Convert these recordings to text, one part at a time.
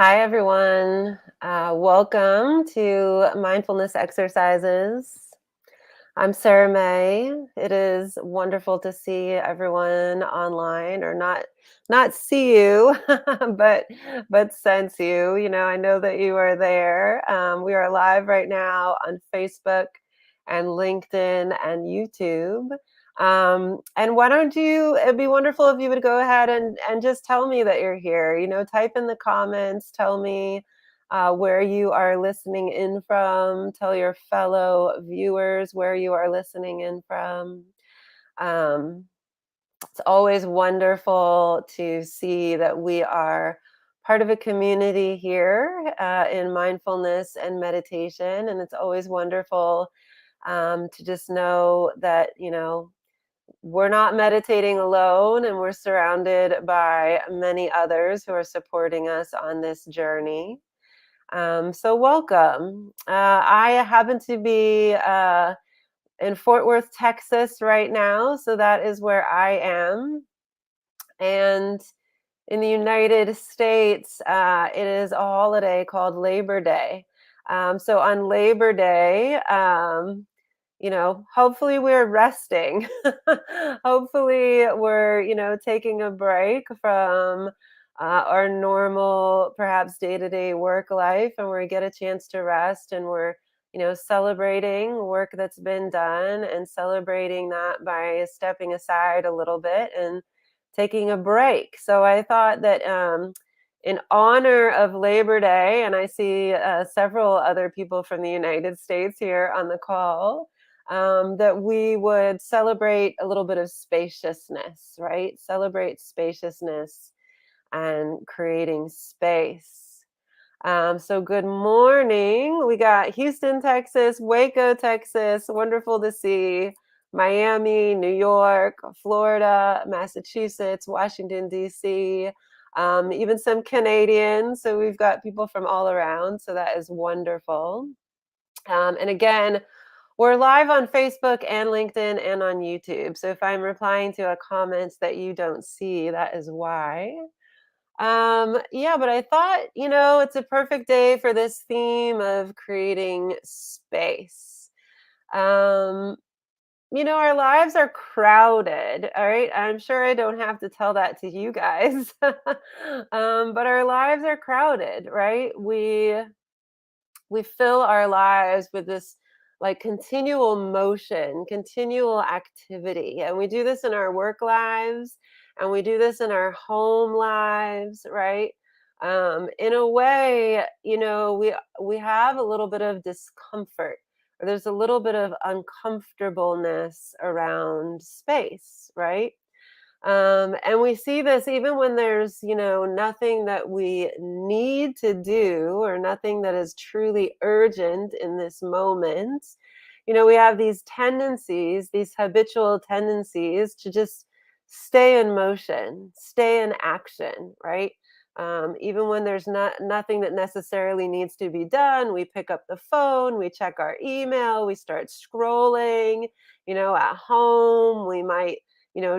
Hi, everyone. Welcome to mindfulness exercises. I'm Sarah May. It is wonderful to see everyone online, or not see you, but sense you. I know that you are there. We are live right now on Facebook and LinkedIn and YouTube. And why don't you? It'd be wonderful if you would go ahead and just tell me that you're here. Type in the comments. Tell me where you are listening in from. Tell your fellow viewers where you are listening in from. Um, it's always wonderful to see that we are part of a community here in mindfulness and meditation. And it's always wonderful to just know that, we're not meditating alone and we're surrounded by many others who are supporting us on this journey. So welcome. I happen to be in Fort Worth, Texas right now. So that is where I am. And in the United States, it is a holiday called Labor Day. So on Labor Day, hopefully we're resting. Hopefully we're, taking a break from our normal, perhaps day-to-day work life, and we get a chance to rest, and we're, celebrating work that's been done and celebrating that by stepping aside a little bit and taking a break. So I thought that in honor of Labor Day, and I see several other people from the United States here on the call, that we would celebrate a little bit of spaciousness, right? Celebrate spaciousness and creating space. So good morning. We got Houston, Texas, Waco, Texas. Wonderful to see. Miami, New York, Florida, Massachusetts, Washington, D.C., even some Canadians. So we've got people from all around. So that is wonderful. And again, we're live on Facebook and LinkedIn and on YouTube. So if I'm replying to a comment that you don't see, that is why. Yeah, but I thought, it's a perfect day for this theme of creating space. Um, our lives are crowded, all right? I'm sure I don't have to tell that to you guys. But our lives are crowded, right? We fill our lives with this like continual motion, continual activity. And we do this in our work lives and we do this in our home lives, right? In a way, we have a little bit of discomfort, or there's a little bit of uncomfortableness around space, right? And we see this even when there's, nothing that we need to do or nothing that is truly urgent in this moment. We have these tendencies, these habitual tendencies to just stay in motion, stay in action, right? Even when there's nothing that necessarily needs to be done, we pick up the phone, we check our email, we start scrolling. At home, we might,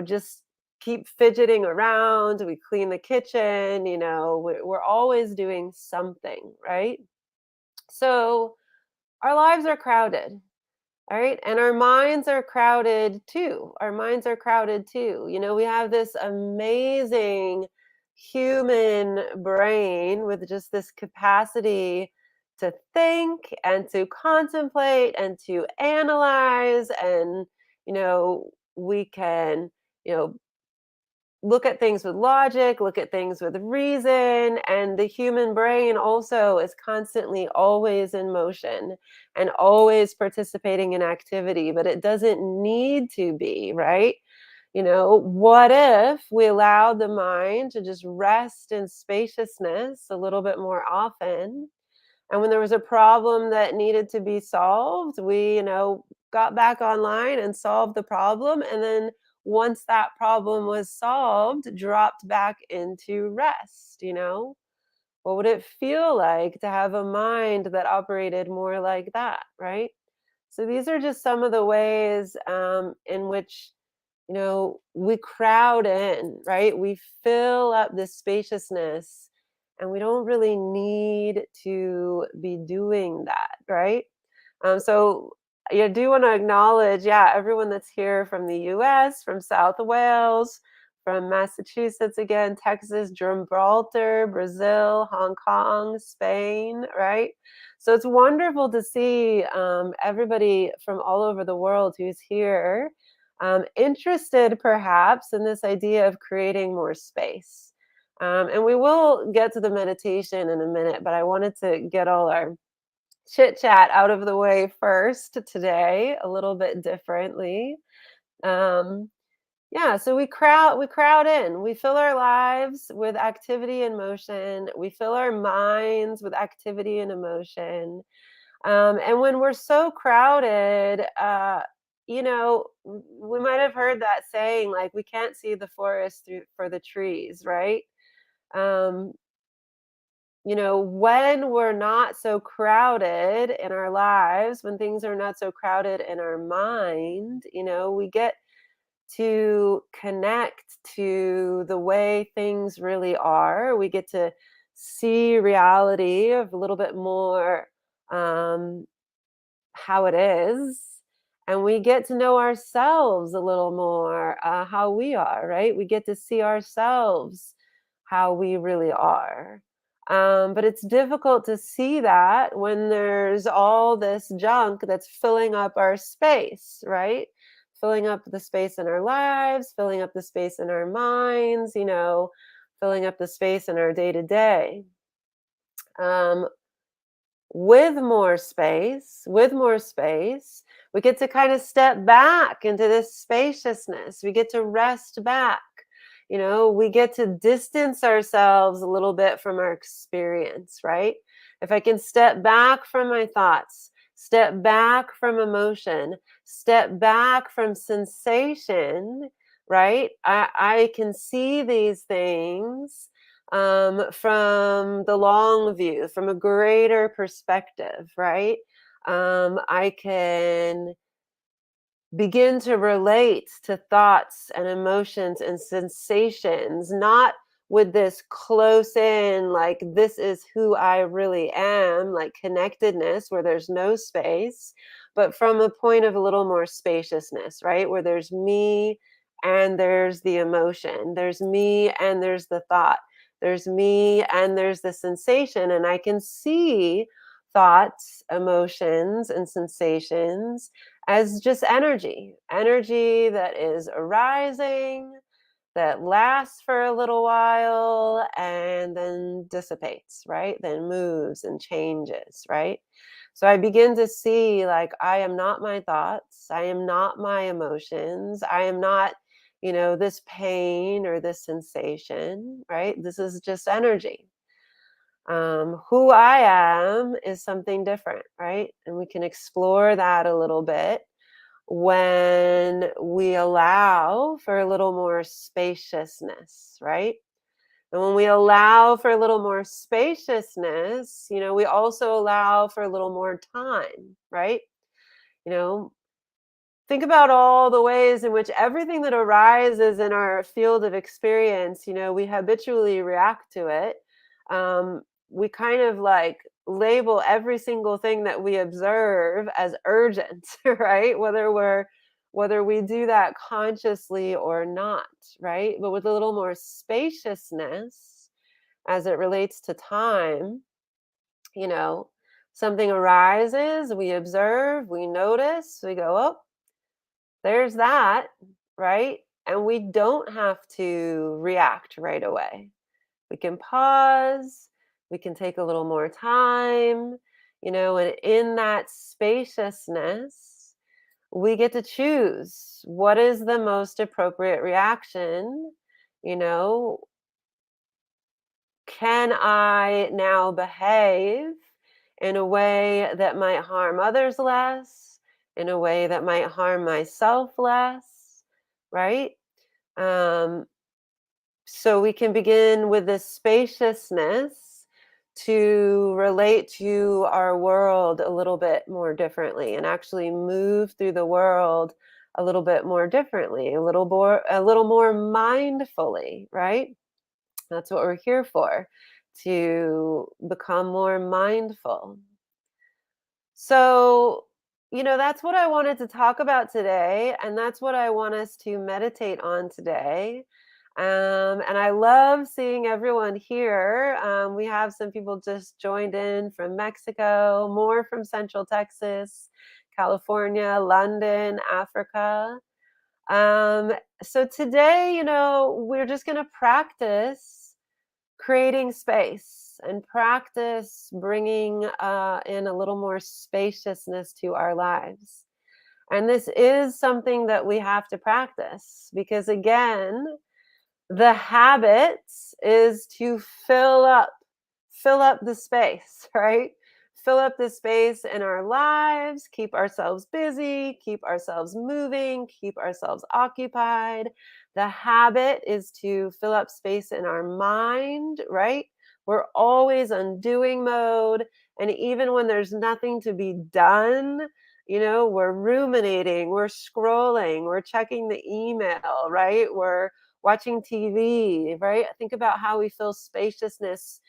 just keep fidgeting around, we clean the kitchen, we're always doing something, right? So our lives are crowded, all right? And our minds are crowded too. Our minds are crowded too. We have this amazing human brain with just this capacity to think and to contemplate and to analyze, and we can you know look at things with logic, look at things with reason, and the human brain also is constantly always in motion and always participating in activity, but it doesn't need to be, right? What if we allowed the mind to just rest in spaciousness a little bit more often? And when there was a problem that needed to be solved, we, got back online and solved the problem. And then once that problem was solved, dropped back into rest. What would it feel like to have a mind that operated more like that, right? So these are just some of the ways in which, we crowd in, right? We fill up this spaciousness and we don't really need to be doing that, right? So you do want to acknowledge, yeah, everyone that's here from the US, from South Wales, from Massachusetts again, Texas, Gibraltar, Brazil, Hong Kong, Spain, right? So it's wonderful to see everybody from all over the world who's here, interested perhaps in this idea of creating more space. And we will get to the meditation in a minute, but I wanted to get all our chit chat out of the way first today, a little bit differently. Um, yeah, so we crowd in. We fill our lives with activity and motion. We fill our minds with activity and emotion. And when we're so crowded, we might have heard that saying, like, we can't see the forest through for the trees, right? Um, when we're not so crowded in our lives, when things are not so crowded in our mind, we get to connect to the way things really are. We get to see reality of a little bit more, um, how it is. And we get to know ourselves a little more, how we are, right? We get to see ourselves how we really are. But it's difficult to see that when there's all this junk that's filling up our space, right? Filling up the space in our lives, filling up the space in our minds, filling up the space in our day to day. With more space, we get to kind of step back into this spaciousness. We get to rest back. We get to distance ourselves a little bit from our experience, right? If I can step back from my thoughts, step back from emotion, step back from sensation, right? I can see these things from the long view, from a greater perspective, right? I can begin to relate to thoughts and emotions and sensations, not with this close in, like, this is who I really am, like connectedness where there's no space, but from a point of a little more spaciousness, right? Where there's me and there's the emotion, there's me and there's the thought, there's me and there's the sensation, and I can see thoughts, emotions, and sensations as just energy that is arising, that lasts for a little while and then dissipates, right? Then moves and changes, right? So I begin to see, like, I am not my thoughts, I am not my emotions, I am not, this pain or this sensation, right? This is just energy. Who I am is something different, right? And we can explore that a little bit when we allow for a little more spaciousness, right? And when we allow for a little more spaciousness, we also allow for a little more time, right? You know, Think about all the ways in which everything that arises in our field of experience, we habitually react to it. We kind of like label every single thing that we observe as urgent, right? Whether we do that consciously or not, right? But with a little more spaciousness as it relates to time, you know, something arises, we observe, we notice, we go, oh, there's that, right? And we don't have to react right away. We can pause, we can take a little more time, and in that spaciousness, we get to choose what is the most appropriate reaction. You know, can I now behave in a way that might harm others less, in a way that might harm myself less, right? Um, so we can begin with this spaciousness to relate to our world a little bit more differently and actually move through the world a little bit more differently, a little more mindfully, right? That's what we're here for, to become more mindful. So, that's what I wanted to talk about today, and that's what I want us to meditate on today. And I love seeing everyone here. We have some people just joined in from Mexico, more from Central Texas, California, London, Africa. Um, so today, we're just going to practice creating space and practice bringing in a little more spaciousness to our lives. And this is something that we have to practice because, again, the habit is to fill up the space, right? Fill up the space in our lives, keep ourselves busy, keep ourselves moving, keep ourselves occupied. The habit is to fill up space in our mind, right? We're always on doing mode. And even when there's nothing to be done, we're ruminating, we're scrolling, we're checking the email, right? We're watching TV, right? Think about how we feel spaciousness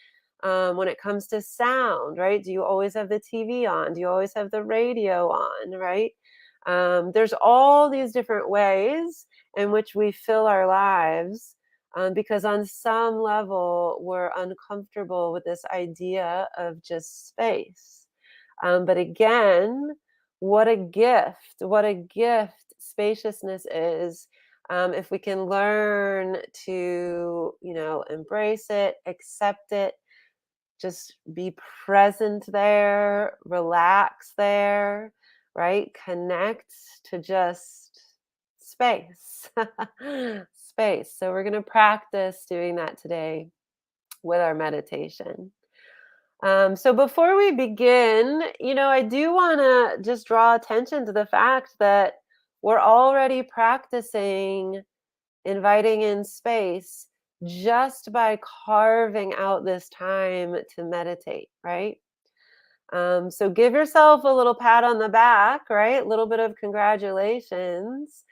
when it comes to sound, right? Do you always have the TV on? Do you always have the radio on, right? There's all these different ways in which we fill our lives because, on some level, we're uncomfortable with this idea of just space. But again, what a gift spaciousness is if we can learn to, embrace it, accept it, just be present there, relax there, right? Connect to just space. Space. So we're going to practice doing that today with our meditation. So before we begin, I do want to just draw attention to the fact that we're already practicing inviting in space just by carving out this time to meditate, right? So give yourself a little pat on the back, right? A little bit of congratulations.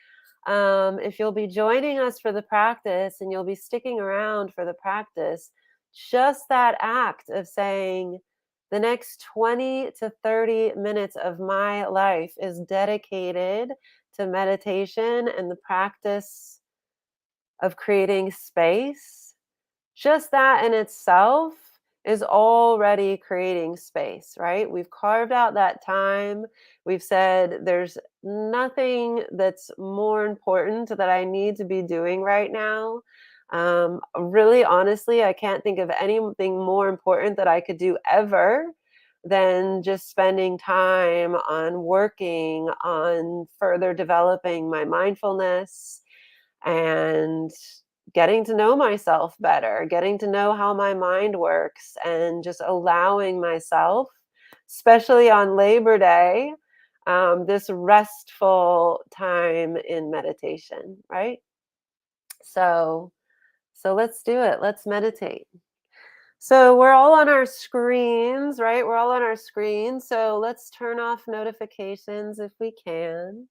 If you'll be joining us for the practice and you'll be sticking around for the practice, just that act of saying, the next 20 to 30 minutes of my life is dedicated to meditation and the practice of creating space, just that in itself is already creating space, right? We've carved out that time. We've said there's nothing that's more important that I need to be doing right now. Really, honestly, I can't think of anything more important that I could do ever than just spending time on working on further developing my mindfulness and getting to know myself better, getting to know how my mind works, and just allowing myself, especially on Labor Day, this restful time in meditation, right? So, so let's do it. Let's meditate. So we're all on our screens, right? We're all on our screens. So let's turn off notifications if we can.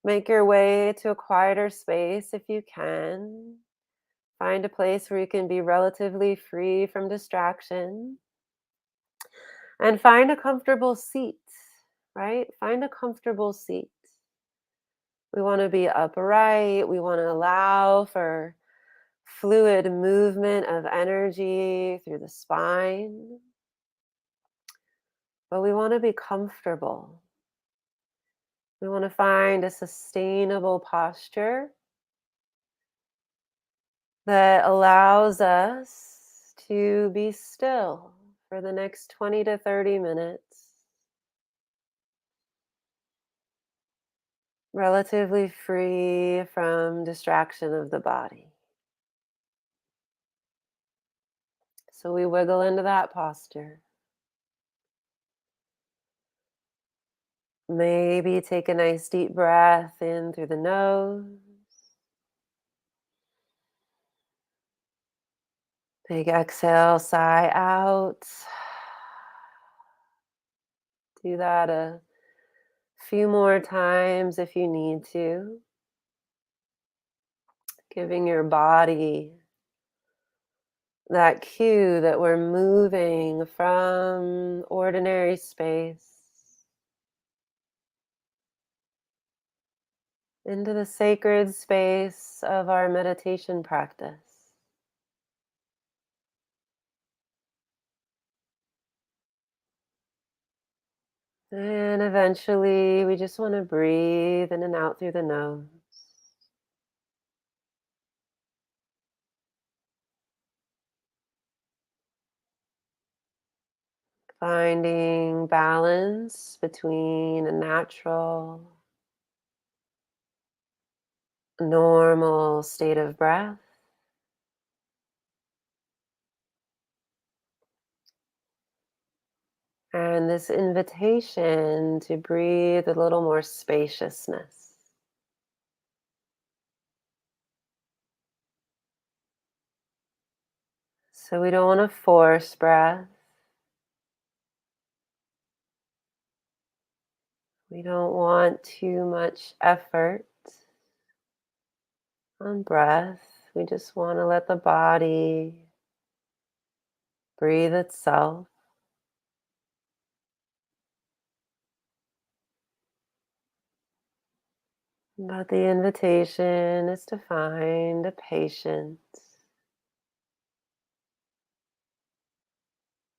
Make your way to a quieter space if you can. Find a place where you can be relatively free from distraction and find a comfortable seat, right? Find a comfortable seat. We want to be upright. We want to allow for fluid movement of energy through the spine, but we want to be comfortable. We want to find a sustainable posture that allows us to be still for the next 20 to 30 minutes, relatively free from distraction of the body. So we wiggle into that posture. Maybe take a nice deep breath in through the nose. Big exhale, sigh out. Do that a few more times if you need to. Giving your body that cue that we're moving from ordinary space into the sacred space of our meditation practice. And eventually, we just want to breathe in and out through the nose, finding balance between a natural, normal state of breath and this invitation to breathe a little more spaciousness. So we don't want to force breath. We don't want too much effort on breath. We just want to let the body breathe itself. But the invitation is to find a patient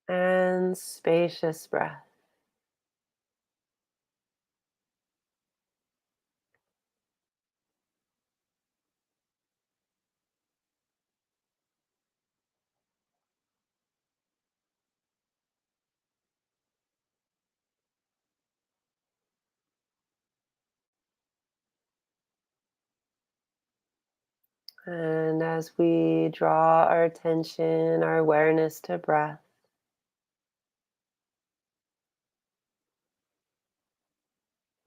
and spacious breath. And as we draw our attention, our awareness to breath,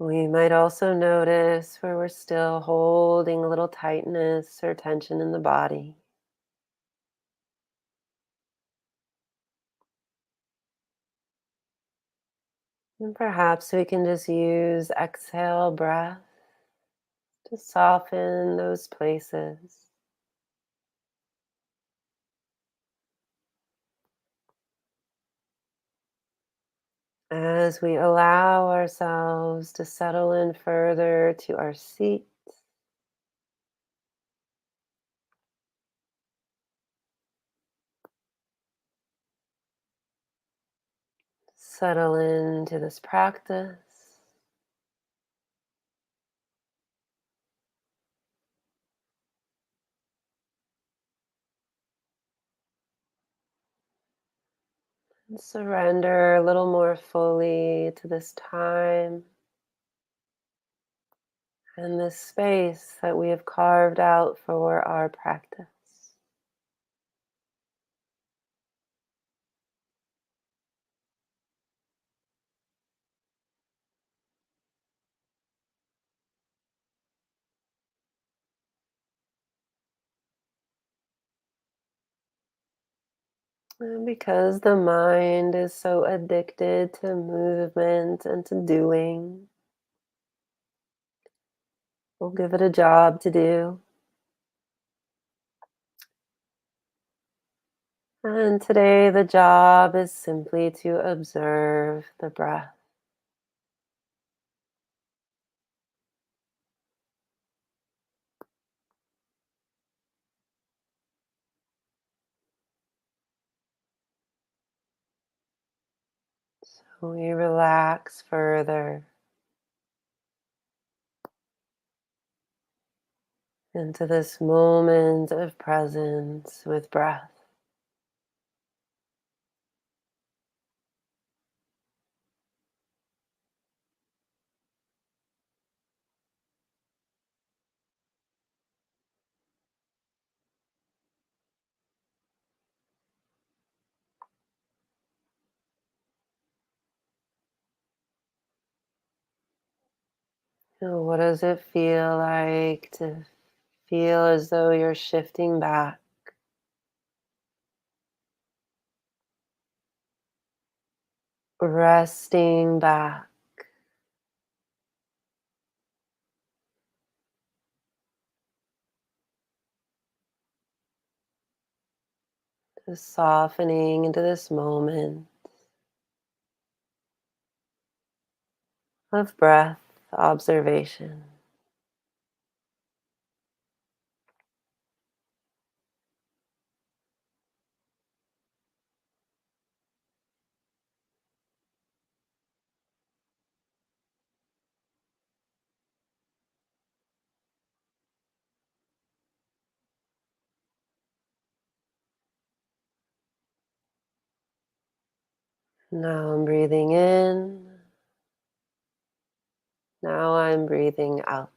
we might also notice where we're still holding a little tightness or tension in the body. And perhaps we can just use exhale breath to soften those places. As we allow ourselves to settle in further to our seat, settle into this practice. And surrender a little more fully to this time and this space that we have carved out for our practice. And because the mind is so addicted to movement and to doing, we'll give it a job to do. And today, the job is simply to observe the breath. So we relax further into this moment of presence with breath. What does it feel like to feel as though you're shifting back, resting back, Just softening into this moment of breath observation. Now I'm breathing in. Now I'm breathing out.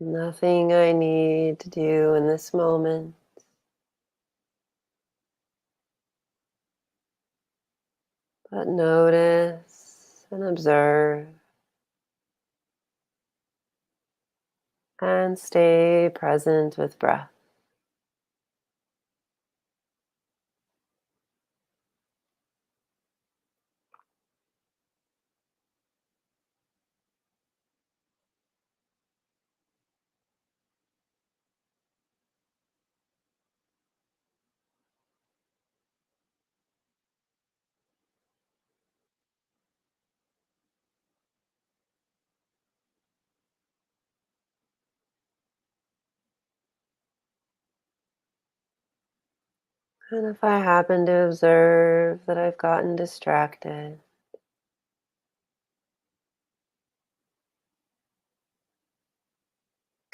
Nothing I need to do in this moment, but notice and observe and stay present with breath. And if I happen to observe that I've gotten distracted,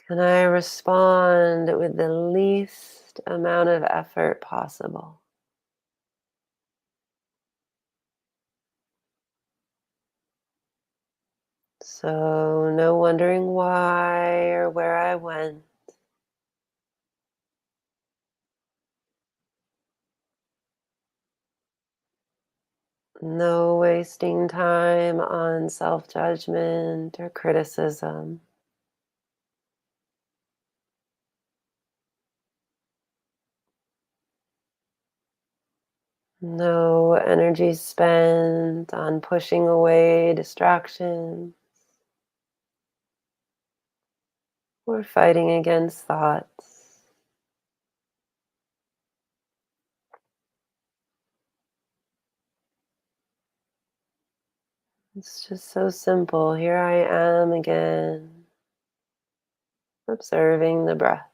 can I respond with the least amount of effort possible? So, no wondering why or where I went. No wasting time on self judgment or criticism. No energy spent on pushing away distraction or fighting against thoughts. It's just so simple. Here I am again, observing the breath.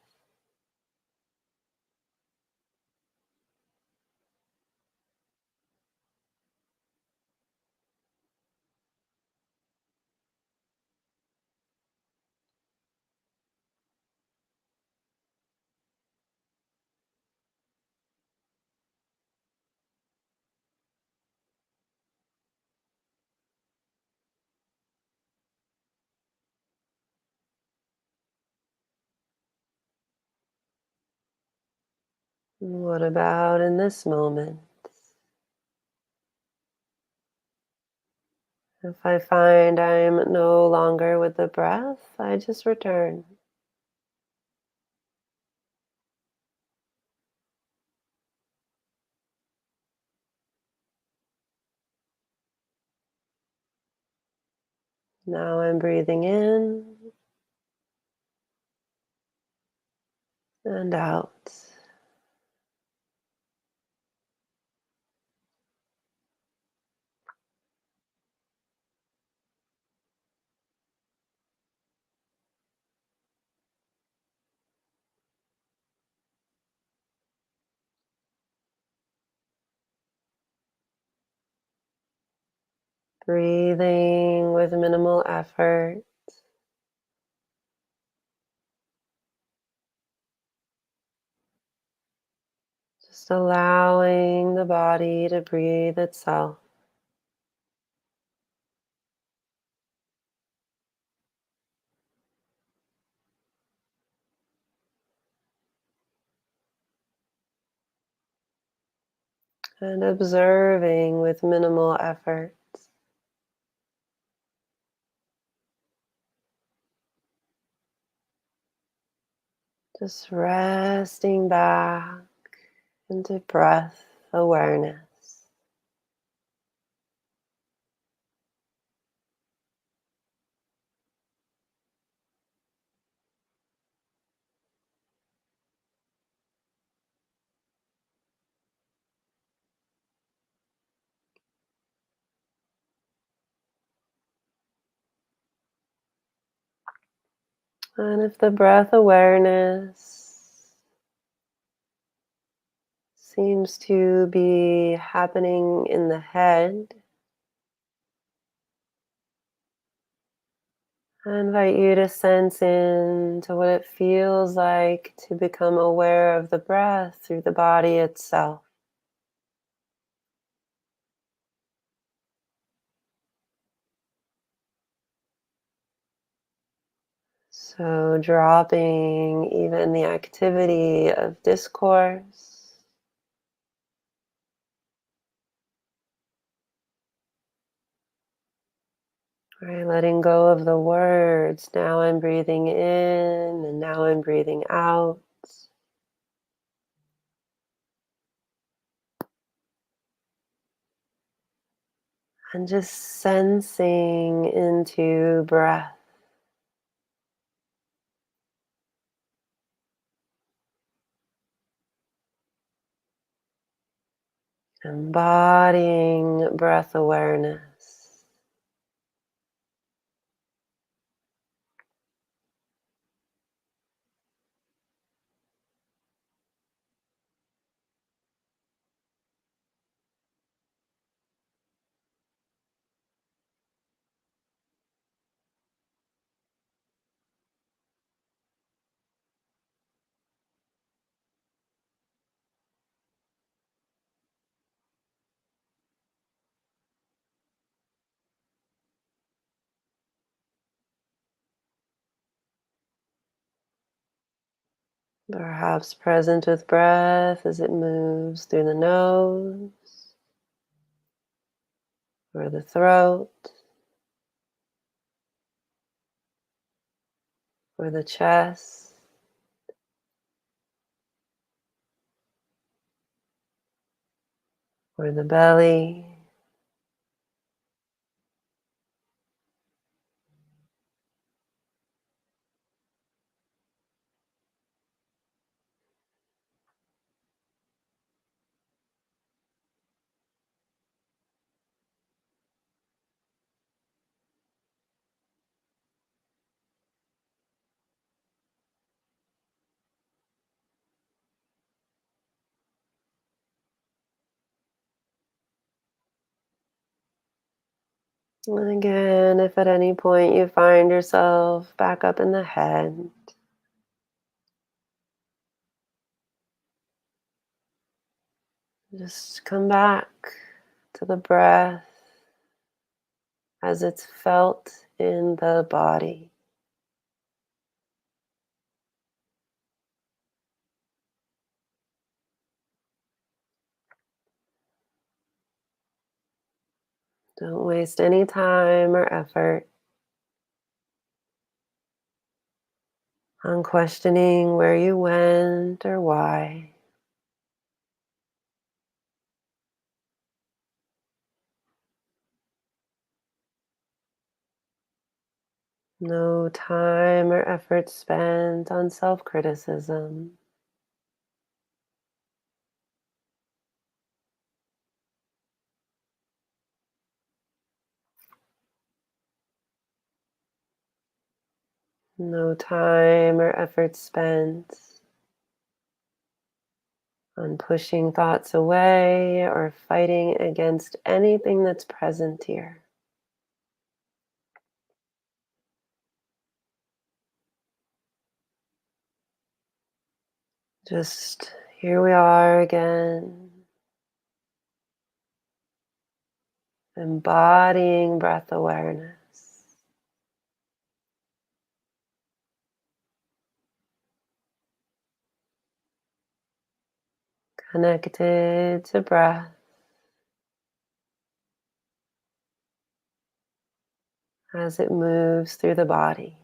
What about in this moment? If I find I'm no longer with the breath, I just return. Now I'm breathing in and out. Breathing with minimal effort. Just allowing the body to breathe itself. And observing with minimal effort. Just resting back into breath awareness. And if the breath awareness seems to be happening in the head, I invite you to sense into what it feels like to become aware of the breath through the body itself. So, dropping even the activity of discourse, right? Letting go of the words. Now I'm breathing in and now I'm breathing out. And just sensing into breath. Embodying breath awareness. Perhaps present with breath as it moves through the nose or the throat or the chest or the belly. And again, if at any point you find yourself back up in the head, just come back to the breath as it's felt in the body. Don't waste any time or effort on questioning where you went or why. No time or effort spent on self-criticism. No time or effort spent on pushing thoughts away or fighting against anything that's present here. Just here we are again, embodying breath awareness, connected to breath as it moves through the body.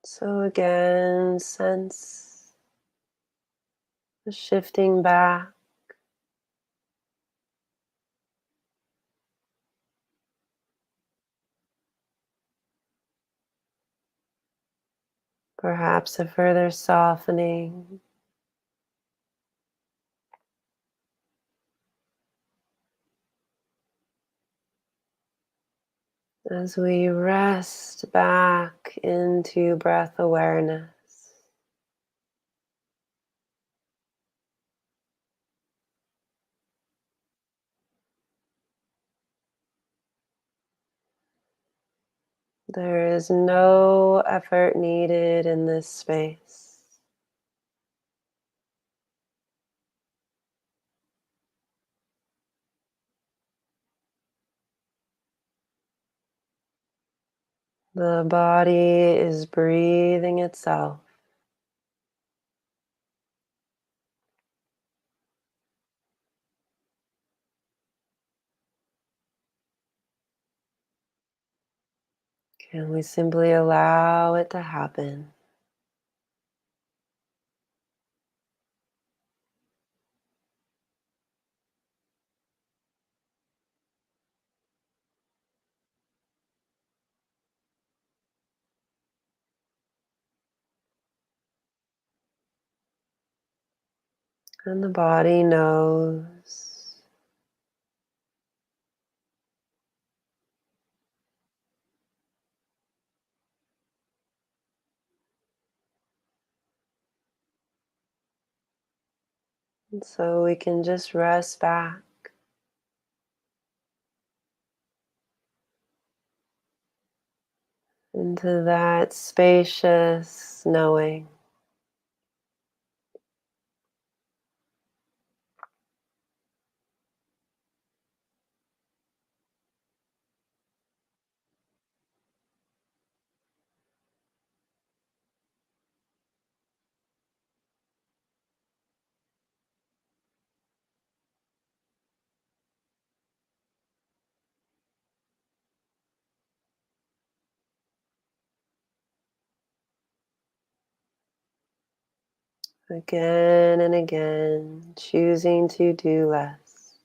So again, sense the shifting back, perhaps a further softening as we rest back into breath awareness. There is no effort needed in this space. The body is breathing itself. Can we simply allow it to happen? And the body knows. And so we can just rest back into that spacious knowing. Again and again, choosing to do less.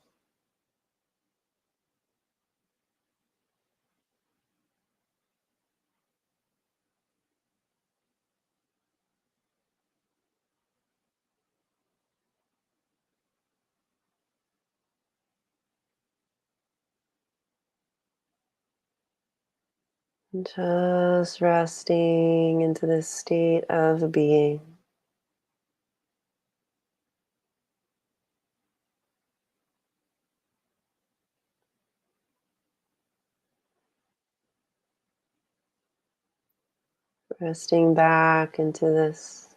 Just resting into this state of being. Resting back into this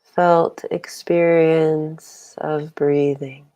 felt experience of breathing.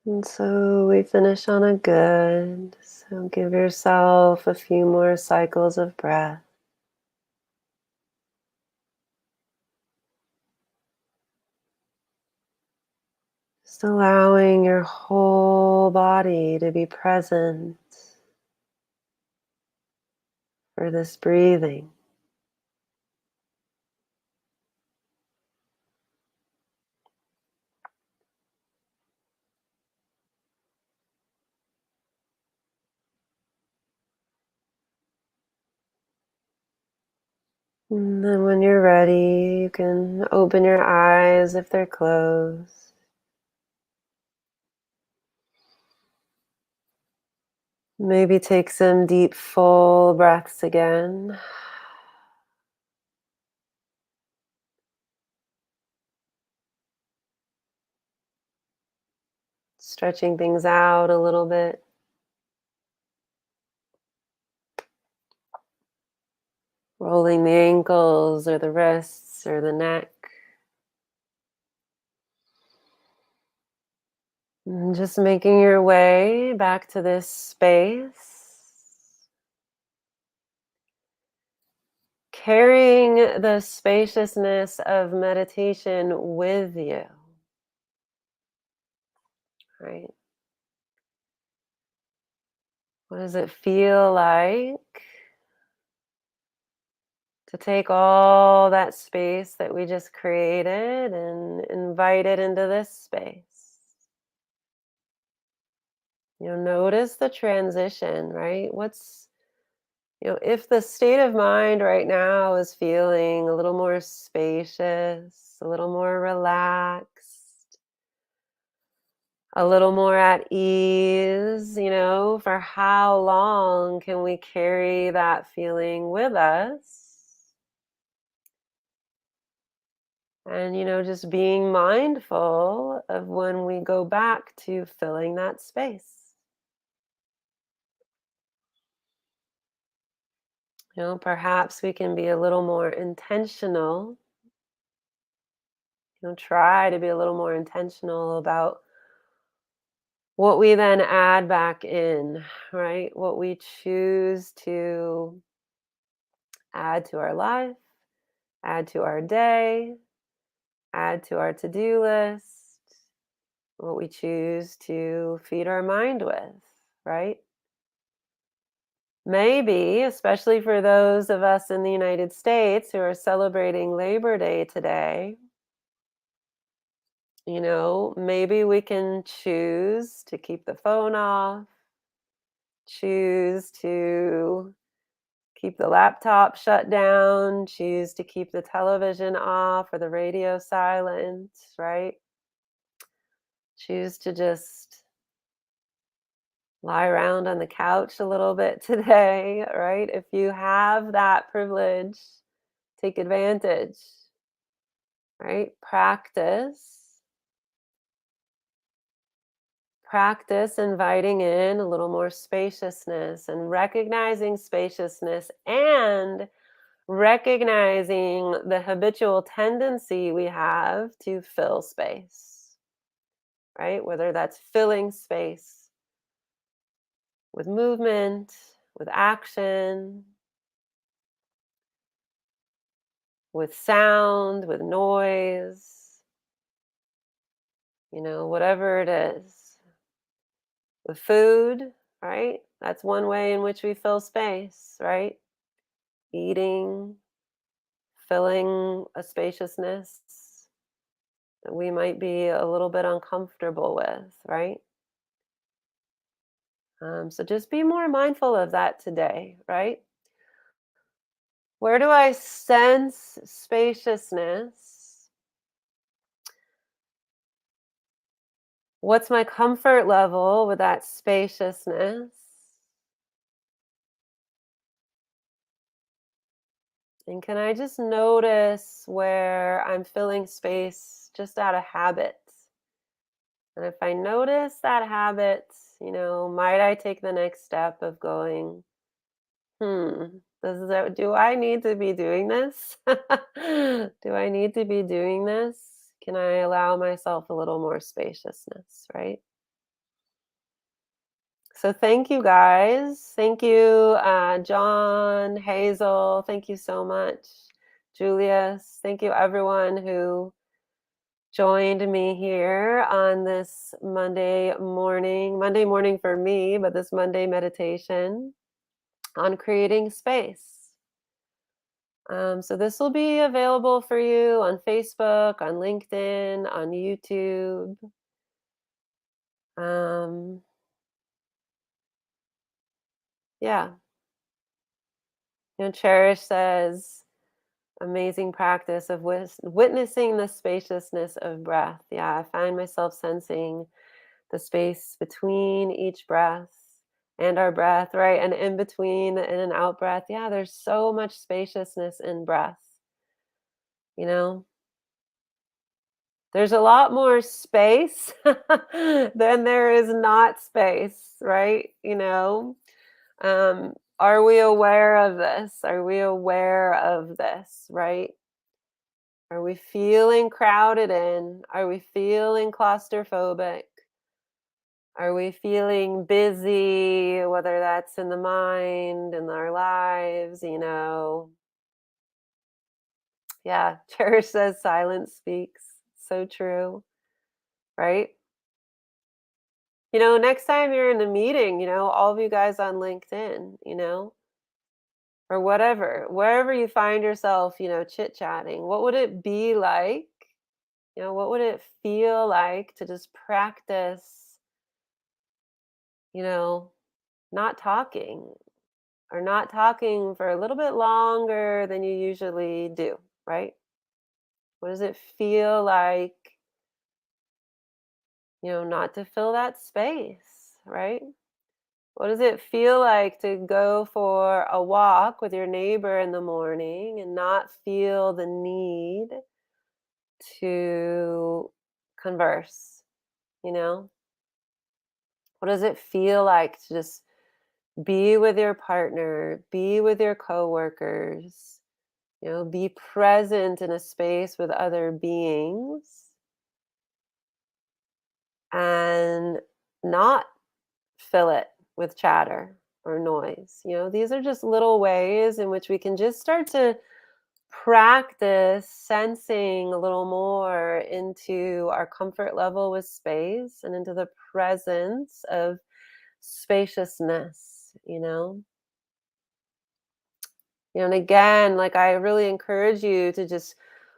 And so we finish on a good. So give yourself a few more cycles of breath. Just allowing your whole body to be present for this breathing. And then when you're ready, you can open your eyes if they're closed. Maybe take some deep, full breaths again. Stretching things out a little bit, rolling the ankles or the wrists or the neck. And just making your way back to this space, carrying the spaciousness of meditation with you, right? What does it feel like to take all that space that we just created and invite it into this space? Notice the transition, right? If the state of mind right now is feeling a little more spacious, a little more relaxed, a little more at ease, for how long can we carry that feeling with us? And, just being mindful of when we go back to filling that space. Perhaps we can be a little more intentional. Try to be a little more intentional about what we then add back in, right? What we choose to add to our life, add to our day, add to our to-do list, what we choose to feed our mind with, right? Maybe, especially for those of us in the United States who are celebrating Labor Day today, maybe we can choose to keep the phone off, choose to keep the laptop shut down, choose to keep the television off or the radio silent, right? Choose to just lie around on the couch a little bit today, right? If you have that privilege, take advantage, right? Practice inviting in a little more spaciousness and recognizing spaciousness and recognizing the habitual tendency we have to fill space, right? Whether that's filling space with movement, with action, with sound, with noise, whatever it is, with food, right? That's one way in which we fill space, right? Eating, filling a spaciousness that we might be a little bit uncomfortable with, right? So just be more mindful of that today, right? Where do I sense spaciousness? What's my comfort level with that spaciousness? And can I just notice where I'm filling space just out of habit? And if I notice that habit, might I take the next step of going, do I need to be doing this? Do I need to be doing this? Can I allow myself a little more spaciousness, right? So thank you guys. Thank you, John, Hazel. Thank you so much, Julius. Thank you, everyone who joined me here on this Monday morning. Monday morning for me, but this Monday meditation on creating space. So this will be available for you on Facebook, on LinkedIn, on YouTube. Um, yeah. Cherish says, Amazing practice of witnessing the spaciousness of breath. Yeah, I find myself sensing the space between each breath and our breath, right? And in between the in and out breath. Yeah, there's so much spaciousness in breath, you know? There's a lot more space than there is not space, right? Are we aware of this? Are we aware of this, right? Are we feeling crowded in? Are we feeling claustrophobic? Are we feeling busy, whether that's in the mind, in our lives, Yeah, Cherish says silence speaks. So true, right? Next time you're in a meeting, all of you guys on LinkedIn, or whatever, wherever you find yourself, chit-chatting, what would it be like? What would it feel like to just practice, you know, not talking or not talking for a little bit longer than you usually do, right? What does it feel like, not to fill that space, right? What does it feel like to go for a walk with your neighbor in the morning and not feel the need to converse, you know? What does it feel like to just be with your partner, be with your coworkers, be present in a space with other beings and not fill it with chatter or noise. These are just little ways in which we can just start to practice sensing a little more into our comfort level with space and into the presence of spaciousness. And again, like I really encourage you to just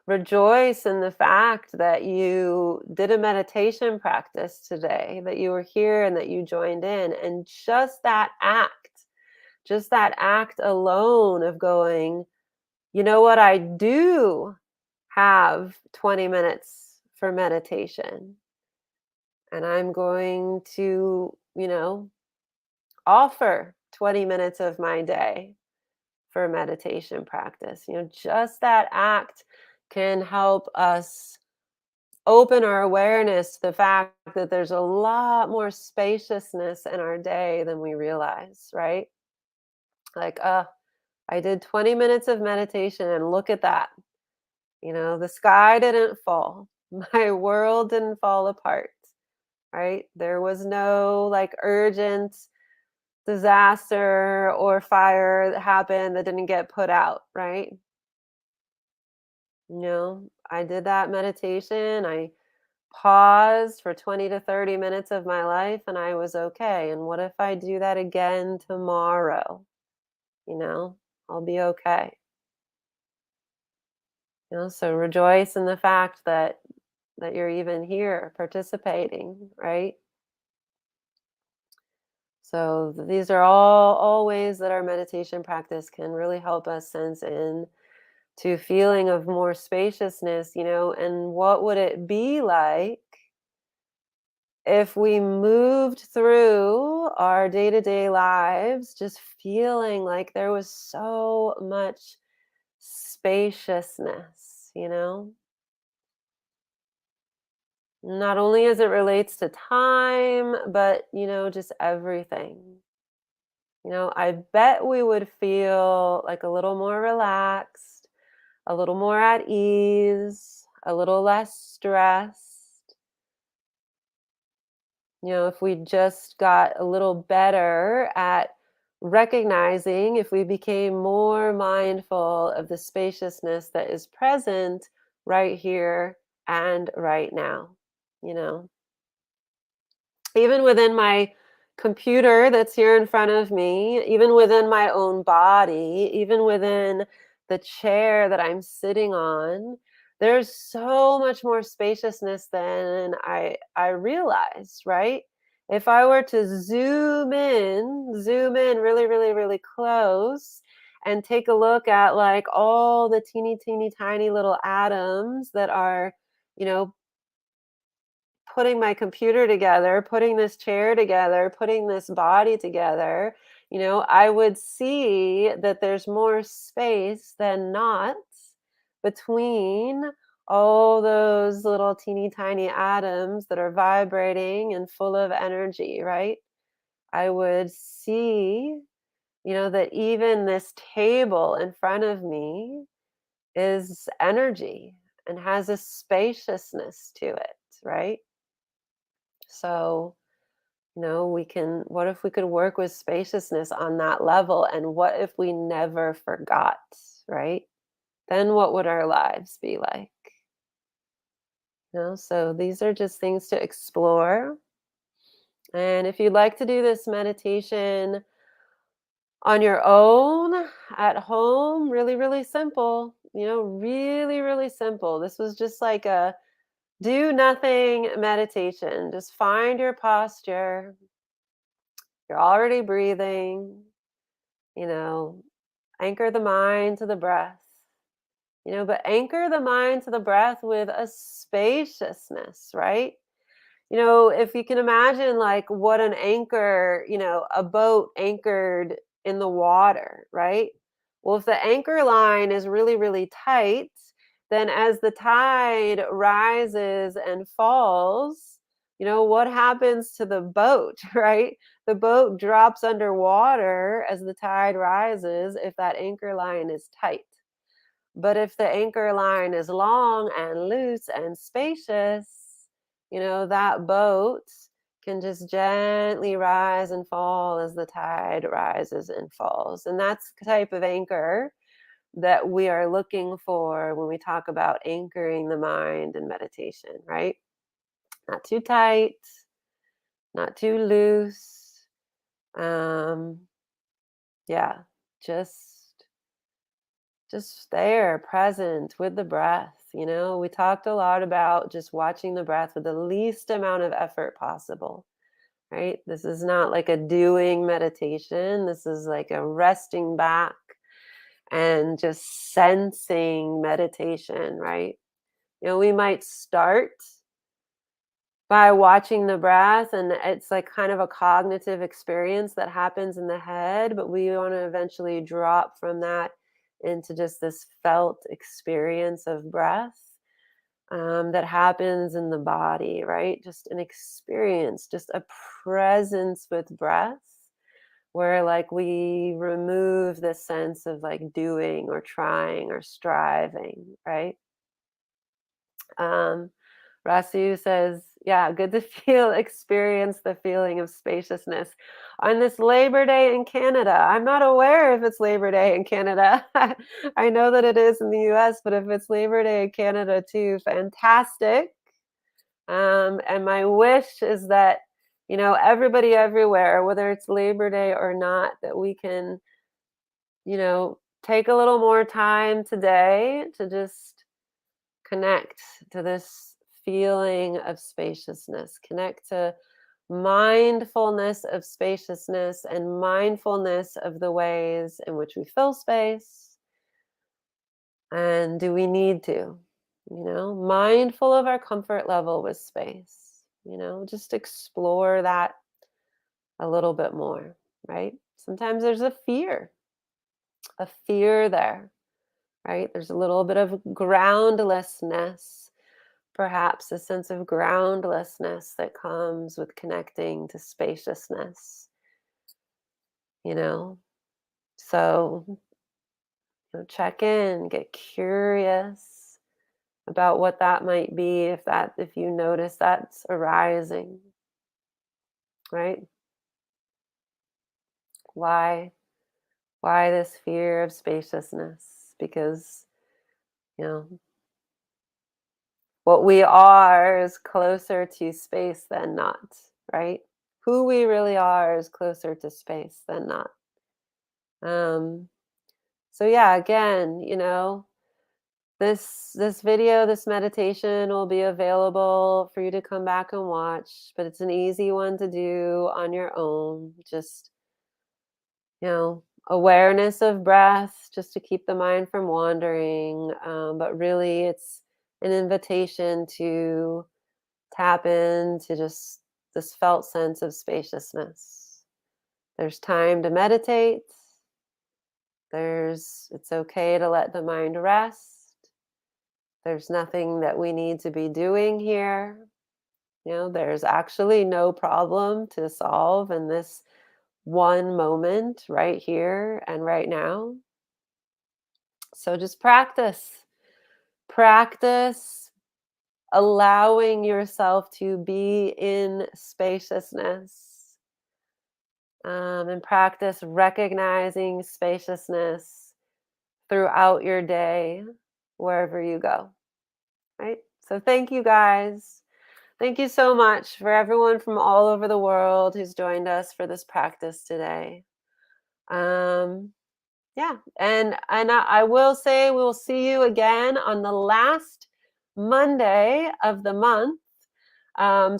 rejoice in the fact that you did a meditation practice today, that you were here and that you joined in. And just that act alone of going, you know what, I do have 20 minutes for meditation. And I'm going to, offer 20 minutes of my day for meditation practice. Just that act can help us open our awareness to the fact that there's a lot more spaciousness in our day than we realize, right? Like, I did 20 minutes of meditation and look at that. The sky didn't fall. My world didn't fall apart, right? There was no like urgent disaster or fire that happened that didn't get put out, right? I did that meditation. I paused for 20 to 30 minutes of my life and I was okay. And what if I do that again tomorrow? You know, I'll be okay. So rejoice in the fact that you're even here participating, right? So these are all ways that our meditation practice can really help us sense in to feeling of more spaciousness, and what would it be like if we moved through our day-to-day lives just feeling like there was so much spaciousness. Not only as it relates to time, but just everything. I bet we would feel like a little more relaxed, a little more at ease, a little less stressed. If we just got a little better at recognizing, if we became more mindful of the spaciousness that is present right here and right now, you know. Even within my computer that's here in front of me, even within my own body, even within the chair that I'm sitting on, there's so much more spaciousness than I realized, right? If I were to zoom in really, really, really close and take a look at like all the teeny, teeny, tiny little atoms that are, you know, putting my computer together, putting this chair together, putting this body together, I would see that there's more space than not between all those little teeny tiny atoms that are vibrating and full of energy, right? I would see, that even this table in front of me is energy and has a spaciousness to it, right? So, what if we could work with spaciousness on that level? And what if we never forgot, right? Then what would our lives be like? So these are just things to explore. And if you'd like to do this meditation on your own at home, really, really simple, really, really simple. This was just like a do nothing meditation. Just find your posture. You're already breathing, you know, anchor the mind to the breath, but anchor the mind to the breath with a spaciousness, right? If you can imagine like what an anchor, a boat anchored in the water, right? Well, if the anchor line is really, really tight, then as the tide rises and falls, what happens to the boat, right? The boat drops underwater as the tide rises if that anchor line is tight. But if the anchor line is long and loose and spacious, that boat can just gently rise and fall as the tide rises and falls. And that's the type of anchor that we are looking for when we talk about anchoring the mind in meditation, right? Not too tight, not too loose. Um, yeah, just just there, present with the breath. We talked a lot about just watching the breath with the least amount of effort possible, right? This is not like a doing meditation. This is like a resting back and just sensing meditation, right? We might start by watching the breath, and it's like kind of a cognitive experience that happens in the head, but we want to eventually drop from that into just this felt experience of breath, that happens in the body, right? Just an experience, just a presence with breath, where like we remove the sense of like doing or trying or striving, right? um, Rasu says, yeah, good to experience the feeling of spaciousness on this Labor Day in Canada. I'm not aware if it's Labor Day in Canada. I know that it is in the US, but if it's Labor Day in Canada too, fantastic. And my wish is that, everybody everywhere, whether it's Labor Day or not, that we can, take a little more time today to just connect to this feeling of spaciousness, connect to mindfulness of spaciousness and mindfulness of the ways in which we fill space. And do we need to, mindful of our comfort level with space, just explore that a little bit more, right? Sometimes there's a fear there, right? There's a little bit of groundlessness, perhaps a sense of groundlessness that comes with connecting to spaciousness, you know? So, check in, get curious about what that might be if you notice that's arising, right? Why why this fear of spaciousness? Because, you know, what we are is closer to space than not, right? Who we really are is closer to space than not. Um, so yeah, again, this video, this meditation will be available for you to come back and watch, but it's an easy one to do on your own. Just, awareness of breath just to keep the mind from wandering. But really, it's an invitation to tap into just this felt sense of spaciousness. There's time to meditate. It's okay to let the mind rest. There's nothing that we need to be doing here. There's actually no problem to solve in this one moment right here and right now. So just practice allowing yourself to be in spaciousness, and practice recognizing spaciousness throughout your day, wherever you go, right? So thank you guys. Thank you so much for everyone from all over the world who's joined us for this practice today. Um, yeah, and I will say we'll see you again on the last Monday of the month.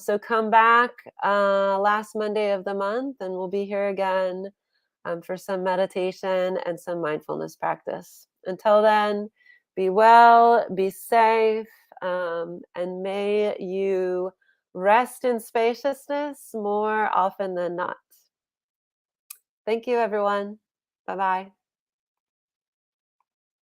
So come back last Monday of the month, and we'll be here again for some meditation and some mindfulness practice. Until then, be well, be safe, and may you rest in spaciousness more often than not. Thank you, everyone. Bye bye.